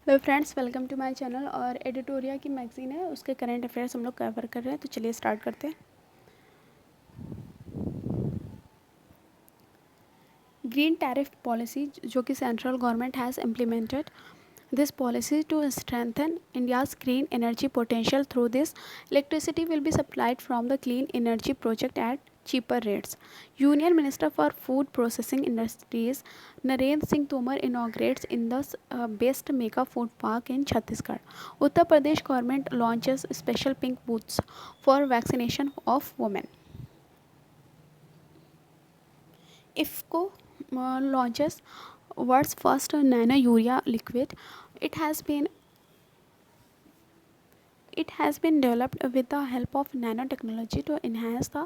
Hello friends, welcome to my channel. और एडिटोरिया की मैगज़ीन है, उसके करंट अफेयर्स हम लोग कवर कर रहे हैं, तो चलिए स्टार्ट करते हैं। ग्रीन टैरिफ पॉलिसी, जो कि central government has implemented this policy to strengthen India's green energy potential. Through this, electricity will be supplied from the clean energy project at cheaper rates. Union Minister for Food Processing Industries Narendra Singh Tomar inaugurates in the best mega food park in Chhattisgarh. Uttar Pradesh government launches special pink booths for vaccination of women. IFCO launches world's first nano urea liquid. It has been It has been developed with the help of nanotechnology to enhance the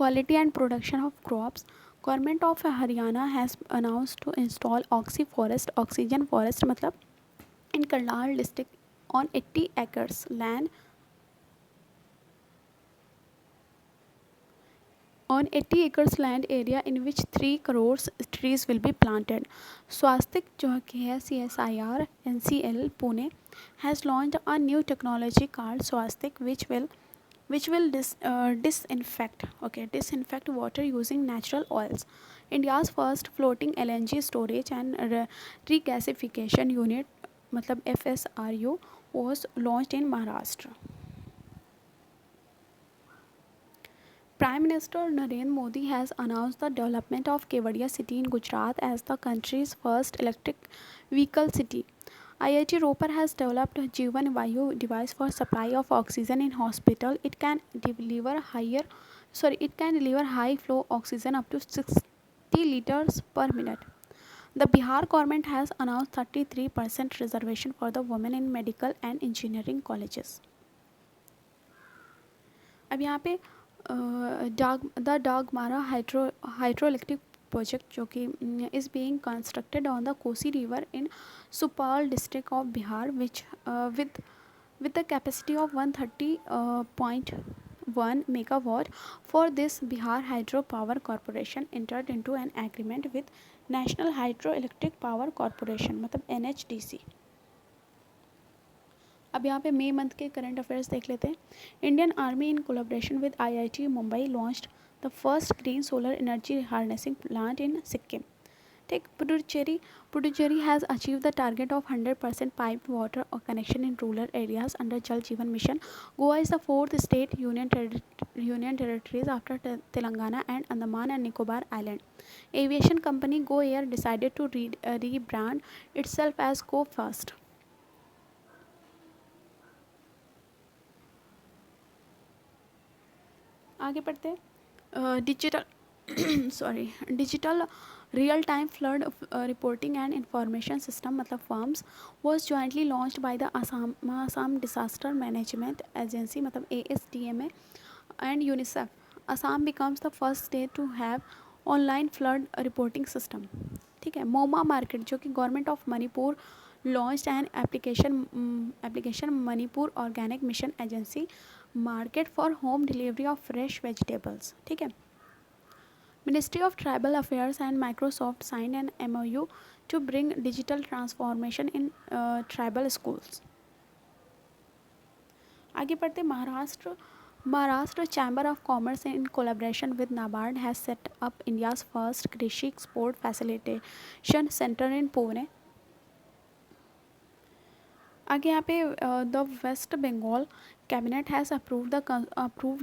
quality and production of crops. Government of Haryana has announced to install oxygen forest मतलब in Karnal district on 80 acres land on 80 acres land area in which 3 crores trees will be planted. Swastik जो कि है CSIR NCL Pune has launched a new technology called Swastik which will disinfect water using natural oils. India's first floating LNG storage and regasification unit मतलब FSRU was launched in Maharashtra. Prime Minister Narendra Modi has announced the development of Kevadia city in Gujarat as the country's first electric vehicle city. IIT Ropar has developed a Jeevan Vayu device for supply of oxygen in hospital. It can deliver high flow oxygen up to 60 liters per minute. The Bihar government has announced 33% reservation for the women in medical and engineering colleges. अब यहाँ पे Dagmara hydro electric project जो कि is being constructed on the Kosi river in Supaul district of Bihar which with the capacity of 130.1 megawatt. For this, Bihar Hydro Power Corporation entered into an agreement with National Hydroelectric Power Corporation मतलब NHDC. अब यहाँ पे मई month के current affairs देख लेते हैं. Indian army in collaboration with IIT Mumbai launched the first green solar energy harnessing plant in Sikkim. ठीक. Puducherry has achieved the target of 100% piped water connection in rural areas under Jal Jeevan Mission. Goa is the fourth state union territories after Telangana and Andaman and Nicobar Island. Aviation company Go Air decided to rebrand itself as Go First. आगे पढ़ते हैं. Digital real time flood reporting and information system मतलब forms was jointly launched by the Assam disaster management agency मतलब ASDMA and UNICEF. Assam becomes the first state to have online flood reporting system. ठीक है. Moma market जो कि government of Manipur launched an application Manipur Organic Mission Agency market for home delivery of fresh vegetables. ठीक है. Ministry of Tribal Affairs and Microsoft signed an MOU to bring digital transformation in tribal schools. आगे बढ़ते. Maharashtra Chamber of Commerce in collaboration with NABARD has set up India's first Krishi Export Facilitation Center in Pune. आगे यहाँ पे the West Bengal cabinet has approved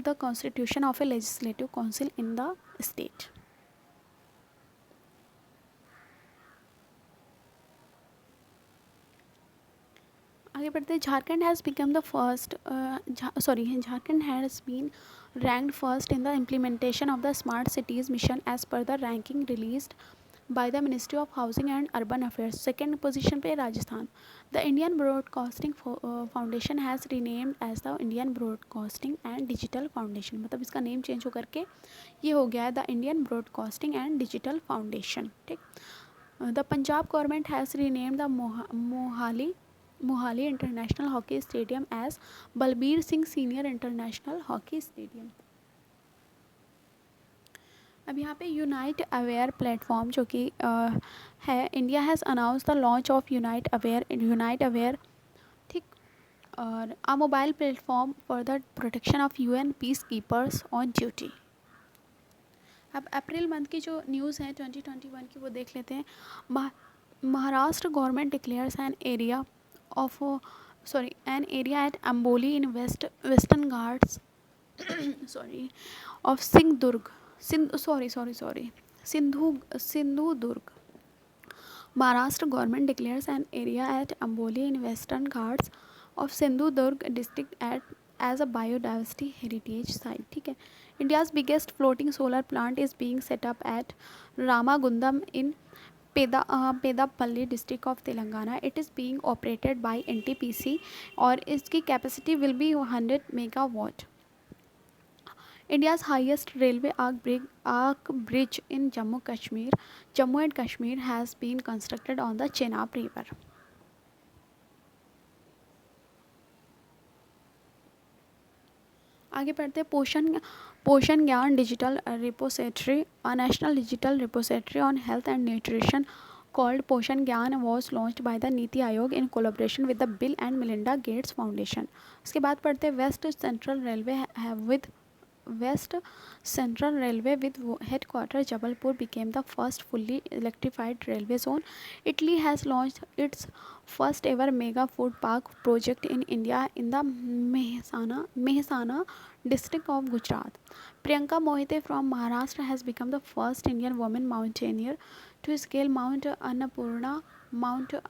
the constitution of a legislative council in the state. आगे बढ़ते हैं. Jharkhand has become the first Jharkhand has been ranked first in the implementation of the smart cities mission as per the ranking released by the Ministry of Housing and Urban Affairs. Second position पे Rajasthan. The Indian Broadcasting Foundation has renamed as the Indian Broadcasting and Digital Foundation. मतलब इसका name change हो करके ये हो गया है the Indian broadcasting and digital foundation. ठीक. The Punjab government has renamed the Mohali international hockey stadium as Balbir Singh senior international hockey stadium. अब यहाँ पे यूनाइट अवेयर प्लेटफॉर्म जो कि है, India has announce the launch of unite aware, ठीक। और a mobile platform for the protection of UN peace keepers on duty. अब April month की जो न्यूज़ है 2021 की वो देख लेते हैं। महा- Maharashtra government declares of an area at Amboli in western Ghats sorry of Sindhudurg Sindhudurg. Maharashtra government declares an area at Amboli in Western Ghats of Sindhudurg district as a biodiversity heritage site. ठीक है। India's biggest floating solar plant is being set up at Ramagundam in Pedapalli district of Telangana. It is being operated by NTPC और इसकी capacity will be 100 megawatt. India's highest railway arc bridge in Jammu and Kashmir has been constructed on the Chenab River. आगे पढ़ते हैं पोषण ज्ञान digital repository, a national digital repository on health and nutrition called Poshan Gyan was launched by the NITI Aayog in collaboration with the Bill and Melinda Gates Foundation. उसके बाद पढ़ते हैं West Central Railway with headquarters Jabalpur became the first fully electrified railway zone. Italy has launched its first ever mega food park project in India in the Mehsana district of Gujarat. Priyanka Mohite from Maharashtra has become the first Indian woman mountaineer to scale Mount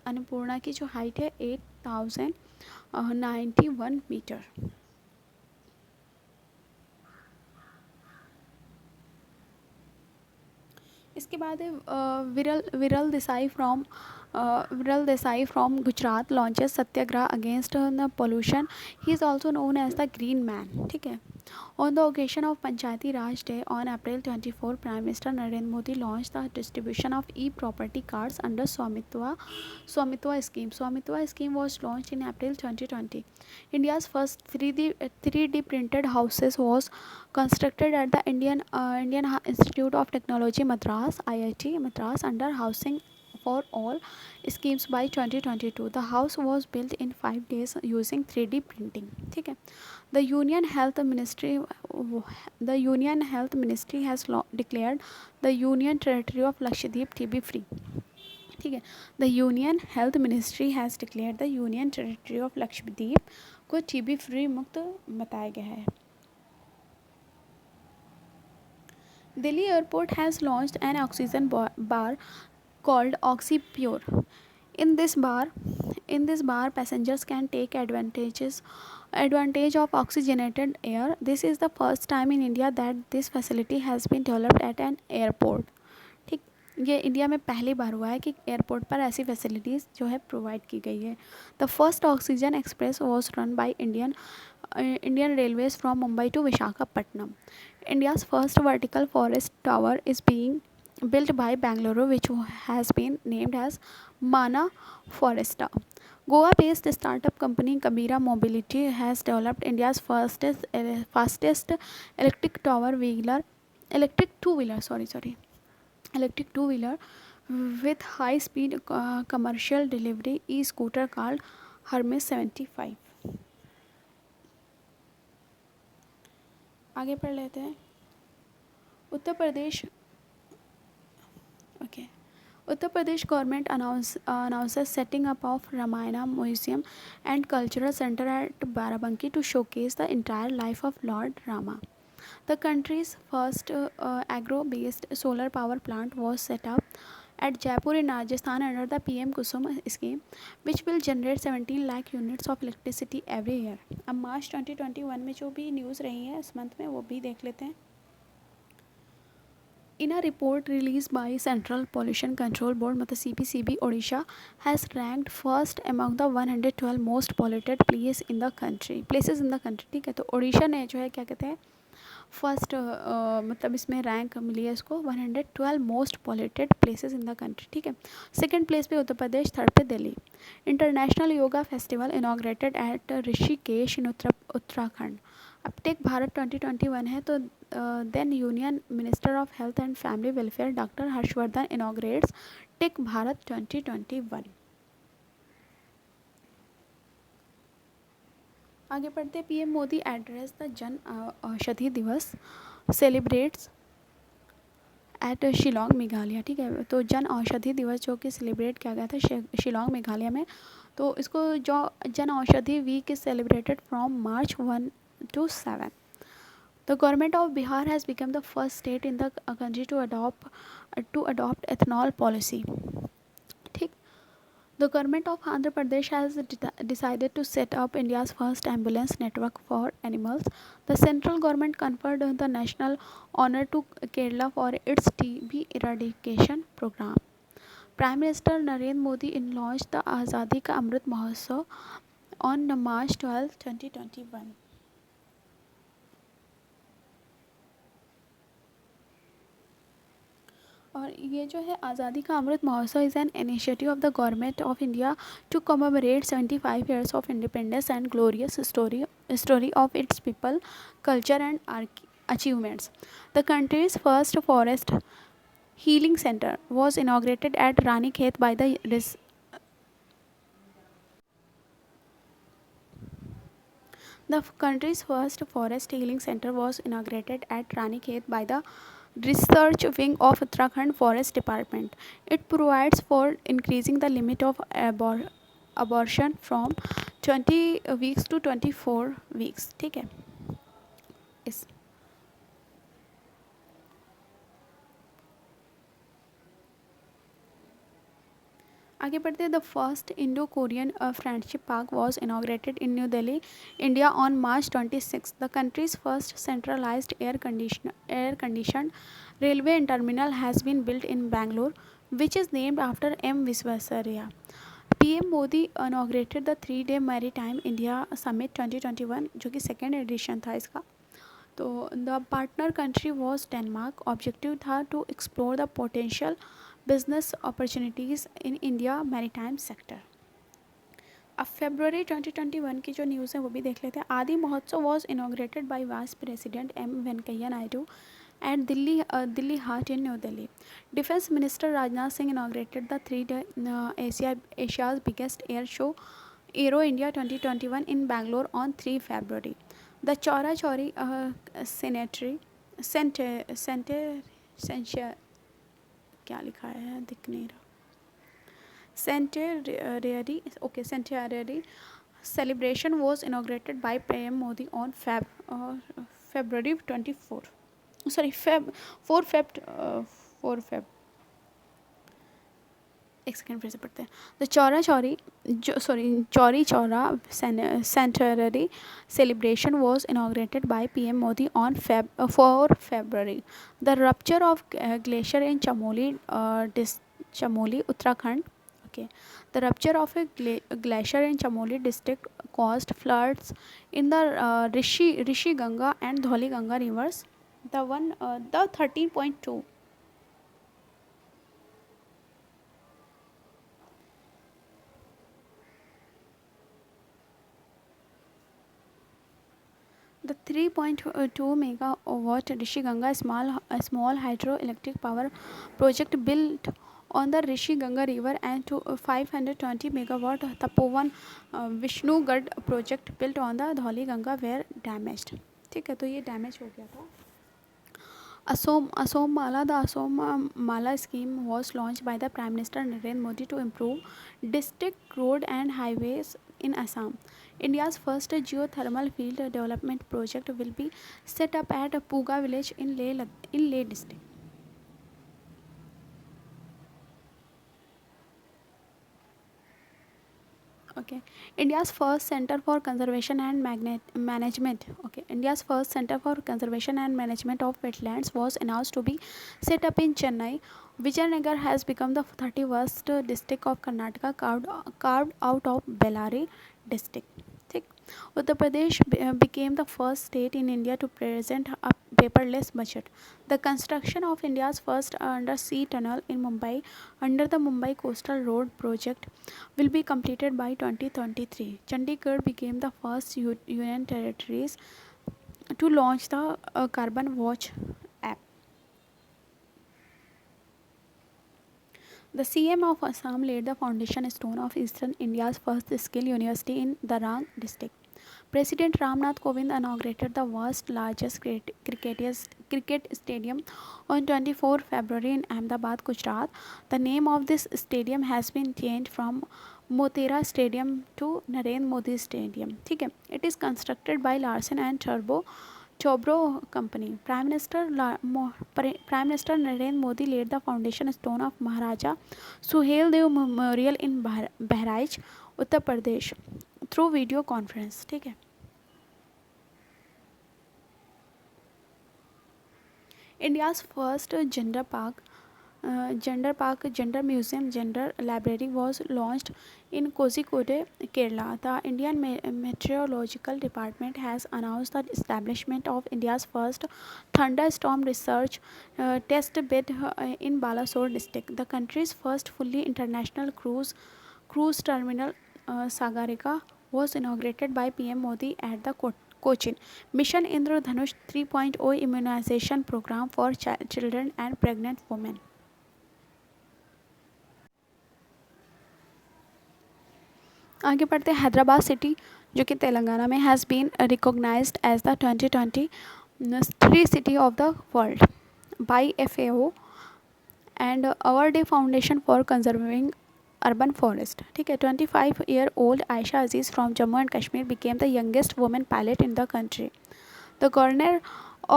Annapurna की जो height है 8091 metre. इसके बाद है Viral Desai from Gujarat launches Satyagraha against the pollution. He is also known as the green man, ठीक है। On the occasion of Panchayati Raj day on April 24, prime minister Narendra Modi launch the distribution of e property cards under Swamitva scheme. Swamitva scheme was launch in April 2020। India's first 3D printed houses was constructed at the Indian Institute of Technology Madras (IIT Madras) under Housing for All schemes by 2022. The house was built in 5 days using 3D printing. ठीक है। The Union Health Ministry has declared the Union Territory of Lakshadweep TB free. ठीक है। The union health ministry has declare the union territory of Lakshadweep को TB free मुक्त बताया गया है। Delhi airport has launched N oxygen bar called OxyPure. In this bar, passengers can take advantage of oxygenated air. This is the first time in India that this facility has been developed at an airport. ठीक, ये India में पहली बार हुआ है कि airport पर ऐसी facilities जो है प्रोवाइड की गई है। The first oxygen express was run by Indian Railways from Mumbai to Visakhapatnam. India's first vertical forest tower is being built by Bangalore, which has been named as Mana Foresta. Goa-based startup company Kabira Mobility has developed India's fastest electric two-wheeler with high-speed commercial delivery e-scooter called Hermes 75. आगे पढ़ लेते हैं। उत्तर Pradesh government announces setting up of Ramayana Museum and Cultural Center at Barabanki to showcase the entire life of Lord Rama. The country's first agro-based solar power plant was set up at Jaipur in Rajasthan under the PM Kusum scheme, which will generate 17 lakh units of electricity every year. अब मार्च 2021 में जो भी news रही है इस month में वो भी देख लेते हैं। In a report released by Central Pollution Control Board मतलब CPCB, Odisha has ranked first among the 112 most polluted places in the country. ठीक है। तो ओडिशा ने जो है क्या कहते हैं फर्स्ट मतलब इसमें रैंक मिली है इसको 112 most polluted places in the country. ठीक है। सेकंड प्लेस पे उत्तर प्रदेश, थर्ड पे Delhi. International yoga festival inaugurated at Rishikesh in Uttarakhand. अब टेक भारत 2021 है, तो then union minister of health and family welfare doctor Harshvardhan inaugurates tech Bharat 2021। आगे बढ़ते, PM Modi address the Jan Aushadhi दिवस सेलिब्रेट्स एट शिलोंग मेघालय। ठीक है, तो जन औषधि दिवस जो कि सेलिब्रेट किया गया था शिलोंग मेघालय में, तो इसको जो Jan Aushadhi week is celebrated from March 1 to 7। The government of Bihar has become the first state in the country to adopt ethanol policy. ठीक, the government of Andhra Pradesh has decided to set up India's first ambulance network for animals. The central government conferred the national honor to Kerala for its TB eradication program. Prime Minister Narendra Modi launched the Azadi Ka Amrit Mahotsav on March 12, 2021। और ये जो है आज़ादी Ka Amrit Mahotsav is an initiative of the government of India to commemorate 75 years of independence and glorious story of its people, culture and achievements. The country's first forest healing center was inaugurated at Ranikhet by the country's first forest healing center was inaugurated at Ranikhet by the Research Wing of Uttarakhand Forest Department. It provides for increasing the limit of abortion from 20 weeks to 24 weeks। ठीक है, इस आगे बढ़ते हैं। The first Indo Korean friendship park was inaugurated in new Delhi, India on March 26। The countries first centralised air conditioned railway terminal has been built in Bangalore, which is named after M. Visvesvaraya. PM Modi inaugurated the 3-day Maritime India Summit 2021, जो कि second edition था इसका। तो the partner country was Denmark. Objective था to explore the potential business opportunities in India maritime sector. अब February 2021 की जो news है वो भी देख लेते हैं। आदि महोत्सव was inaugurated bye vice president M. Venkaiah Naidu at Delhi Haat in New Delhi. Defense Minister Rajnath Singh inaugurated the 3-day Asia's biggest air show, Aero India 2021 in Bangalore on 3 February. The Chaura Chauri Center क्या लिखा है दिख नहीं रहा, Centenary celebration was inaugurated by PM Modi on February 24। Sorry 4 Feb। एक second फिर से पढ़ते हैं। The Chauri Chaura centenary celebration was inaugurated by PM Modi on 4 February। The rupture of glacier in Chamoli Uttarakhand. Okay. The rupture of a glacier in Chamoli district caused floods in the Rishi Ganga and Dholi Ganga rivers. The 13.2. The 3.2 megawatt Rishi Ganga small hydroelectric power project built on the Rishi Ganga river and 520 megawatt Tapovan Vishnugad project built on the Dholi Ganga were damaged। ठीक है, तो ये damage हो गया था। Asom Mala, the Asom Mala scheme was launched by the Prime Minister Narendra Modi to improve district road and highways in Assam. India's first geothermal field development project will be set up at Puga village in Leh district। Okay, India's first Center for Conservation and Management. Okay, India's first Center for Conservation and Management of Wetlands was announced to be set up in Chennai. Vijayanagar has become the 31st district of Karnataka carved out of Bellary district। ठीक, Uttar Pradesh became the first state in India to present a paperless budget. The construction of India's first undersea tunnel in Mumbai under the Mumbai Coastal Road project will be completed by 2023. Chandigarh became the first union territories to launch the Carbon Watch app. The CM of Assam laid the foundation stone of Eastern India's first skill university in Darang district. President Ramnath Kovind inaugurated the world's largest cricket stadium on 24 February in Ahmedabad, Gujarat. The name of this stadium has been changed from Motera Stadium to Narendra Modi Stadium. ठीक है, it is constructed by Larsen and Chobro Company. Prime Minister Narendra Modi laid the foundation stone of Maharaja Suhail Dev Memorial in Bahraich, Uttar Pradesh through video conference. ठीक है. India's first gender museum, gender library was launched in Kozhikode, Kerala. The Indian Meteorological Department has announced the establishment of India's first thunderstorm research test bed in Balasore district. The country's first fully international cruise terminal, Sagarika, was inaugurated by PM Modi at the Cochin. Mission Indradhanush 3.0 immunization program for children and pregnant women. आगे बढ़ते हैं. Hyderabad city जो कि तेलंगाना में has been recognised as the 2023 city of the world by FAO and अवर Day Foundation for conserving urban forest. ठीक है. 25-year-old Ayesha Aziz from Jammu and Kashmir became the youngest woman pilot in the country. The governor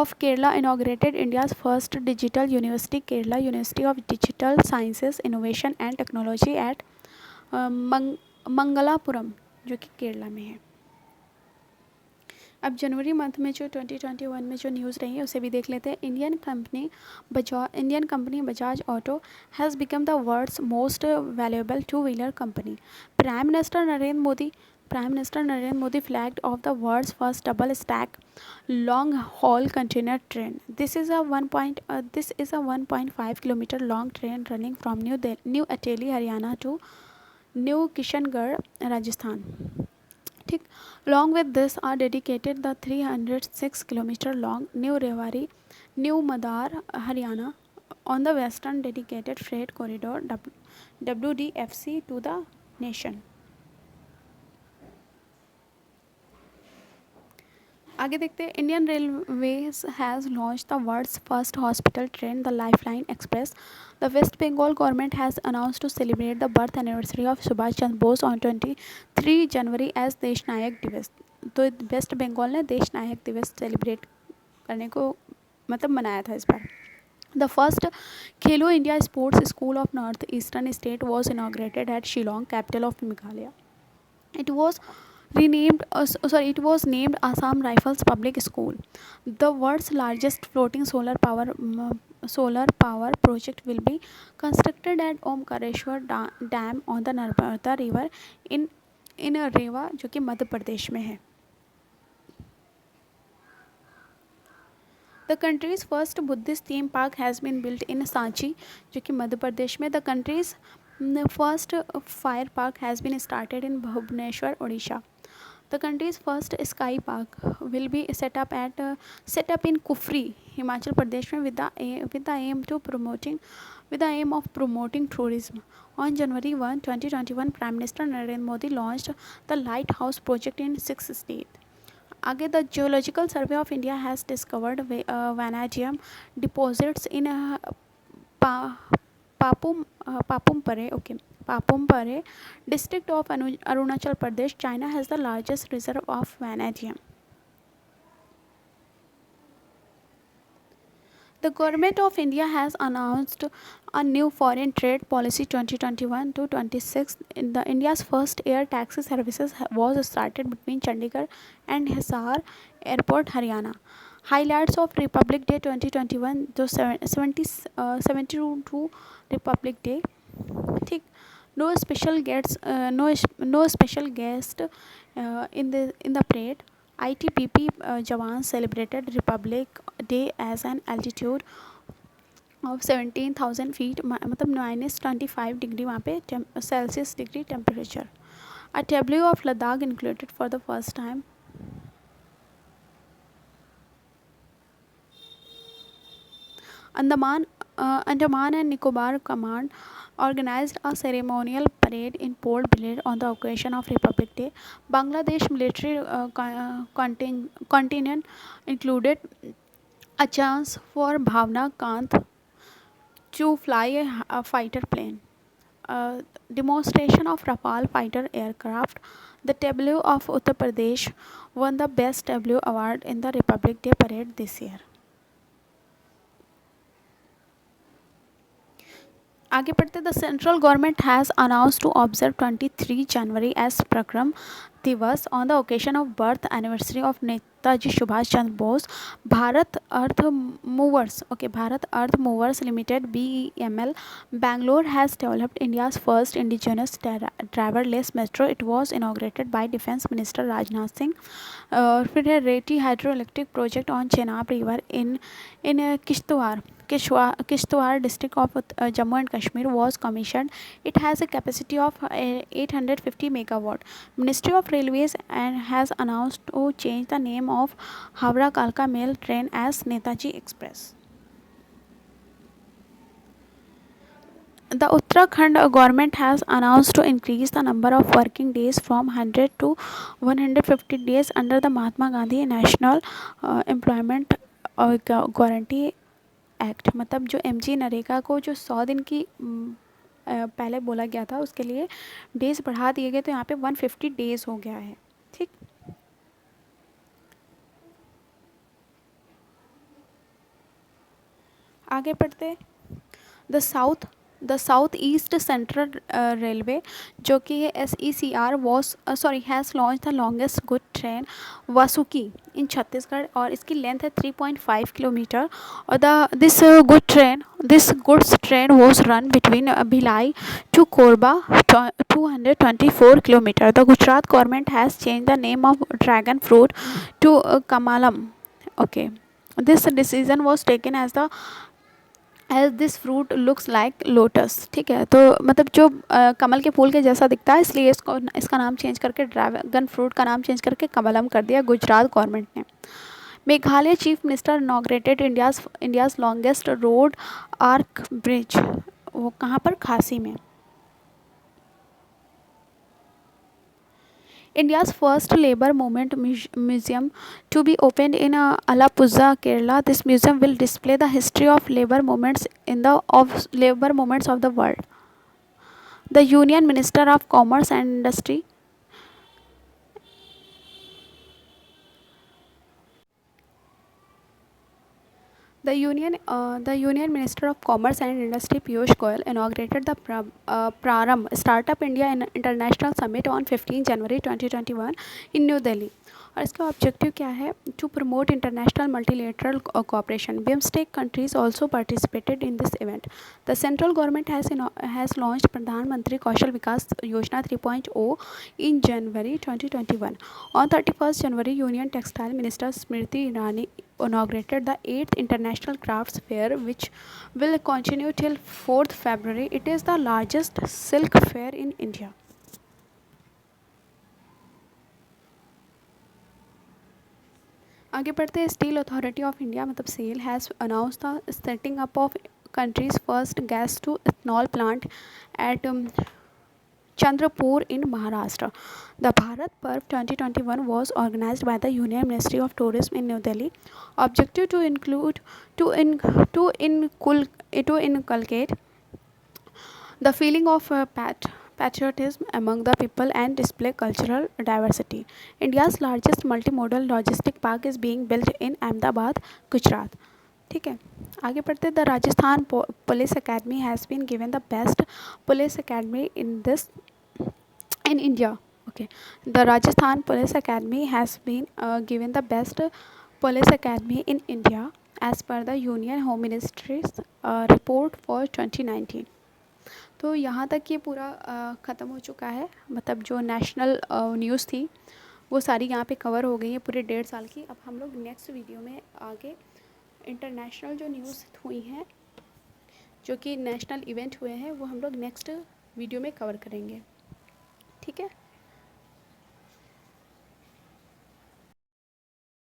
of Kerala inaugurated India's first digital university, Kerala University of Digital Sciences, Innovation and Technology at Mangalapuram जो कि केरला में है. अब जनवरी month में जो 2021 में जो न्यूज़ रही है उसे भी देख लेते हैं. Indian company Bajaj Auto has become the world's most valuable two wheeler company. Prime minister Narendra Modi flagged off the world's first double stack long haul container train. This is a 1.5 kilometre long train running from New Ateli Haryana to New Kishangarh Rajasthan. ठीक. Along with this are dedicated the 306 kilometer long New Rewari New Madar Haryana on the western dedicated freight corridor WDFC to the nation. आगे देखते हैं. Indian Railways has launch the world's first hospital train the Lifeline Express. The West Bengal government has announce to celebrate the birth anniversary of Subhash Chandra Bose on 23 January as Desh Nayak दिवस. तो waste Bengal ने देश नायक दिवस celebrate करने को मतलब मनाया था इस बार. The first Khelo India sports school of north eastern state was inaugurated at Shillong, capital of Meghalaya. It was named Assam Rifles Public School. The world's largest floating solar power project will be constructed at Omkareshwar Dam on the Narmada River in रेवा जो कि मध्य प्रदेश में है. The country's first Buddhist theme park has been built in Sanchi जो कि मध्य प्रदेश में. The country's first fire park has been started in Bhubaneswar, Odisha. The country's first sky park will be set up in Kufri, Himachal Pradesh with the aim of promoting tourism. On January 1, 2021, Prime Minister Narendra Modi launched the Lighthouse project in 6 states. आगे. The Geological Survey of India has discovered vanadium deposits in Papumpare district of Arunachal Pradesh. China has the largest reserve of vanadium. The government of India has announced a new foreign trade policy 2021 to 26. India's first air taxi services was started between Chandigarh and Hisar Airport, Haryana. Highlights of Republic Day 2021 to 72 Republic Day. ठीक. No special guest in the parade. ITBP jawans celebrated Republic Day as an altitude of 17,000 feet, मतलब -25 degree वहाँ पे Celsius degree temperature. A tableau of Ladakh included for the first time. Andaman and Nicobar Command organized a ceremonial parade in Port Blair on the occasion of Republic Day. Bangladesh military contingent included a chance for Bhavna Kant to fly a fighter plane. A demonstration of Rafale fighter aircraft. The tableau of Uttar Pradesh won the Best Tableau Award in the Republic Day parade this year. आगे पढ़ते, the central government has announce to observe 23 January as Parakram Diwas on the occasion of birth anniversary of Netaji Subhash Chandra Bose. Bharat Earth Movers Limited BEML Bangalore has developed India's first indigenous driverless metro. It was inaugurated by Defence Minister Rajnath Singh. फिर है रेटी hydroelectric project on Chenab river in Kishtwar district of Jammu and Kashmir was commissioned. It has a capacity of 850 megawatt. Ministry of Railways and has announced to change the name of Howrah Kalka Mail train as Netaji Express. The Uttarakhand government has announced to increase the number of working days from 100 to 150 days under the Mahatma Gandhi National Employment Guarantee act. मतलब जो MG NREGA को जो 100 दिन की पहले बोला गया था उसके लिए डेज बढ़ा दिए गए, तो यहाँ पे 150 डेज हो गया है. ठीक, आगे पढ़ते. The south east central railway जो कि ये SECR has launch the longest good train Vasuki in Chhattisgarh और इसकी लेंथ है 3.5 किलोमीटर. और this goods train was run between Bhilai to Korba 224 kilometre. The Gujarat government has change the name of dragon fruit to Kamalam. Okay, this decision was taken as this fruit looks like lotus. ठीक है, तो मतलब जो कमल के फूल के जैसा दिखता है, इसलिए इसका नाम चेंज करके ड्रैगन फ्रूट का नाम चेंज करके कमलम कर दिया गुजरात गवर्नमेंट ने. Meghalaya chief minister inaugurated India's longest road arch bridge. वो कहाँ पर? खासी में. India's first labor movement museum to be opened in Alappuzha, Kerala. This museum will display the history of labor movements of the world. The Union Minister of Commerce and Industry The Union Minister of Commerce and Industry Piyush Goyal inaugurated the Prarambh Startup India International Summit on 15 January 2021 in New Delhi. और इसका objective क्या है? To promote international multilateral cooperation. BIMSTEC countries also participated in this event. The central government has launched Pradhan Mantri Kaushal विकास योजना 3.0 in January 2021. On 31st January, Union Textile Minister Smriti Irani inaugurated the 8th International Crafts Fair, which will continue till 4th February. It is the largest silk fair in India. आगे बढ़ते हैं. Steel Authority of India मतलब SAIL has announce the setting up of country's first gas to ethanol plant at Chandrapur in Maharashtra. The Bharat Parv 2021 was organized by the Union Ministry of Tourism in New Delhi. Objective to inculcate the feeling of patriotism among the people and display cultural diversity. India's largest multimodal logistic park is being built in Ahmedabad, Gujarat. ठीक है, आगे बढ़ते. The Rajasthan police academy has been given the best police academy in India. Okay, the Rajasthan Police Academy has been given the best police academy in India as per the Union Home Ministry's report for 2019. तो यहाँ तक ये पूरा ख़त्म हो चुका है. मतलब जो नेशनल न्यूज़ थी वो सारी यहाँ पे कवर हो गई है पूरे 1.5 साल की. अब हम लोग नेक्स्ट वीडियो में आगे इंटरनेशनल जो न्यूज़ हुई हैं, जो कि नेशनल इवेंट हुए हैं, वो हम लोग नेक्स्ट वीडियो में कवर करेंगे. ठीक है.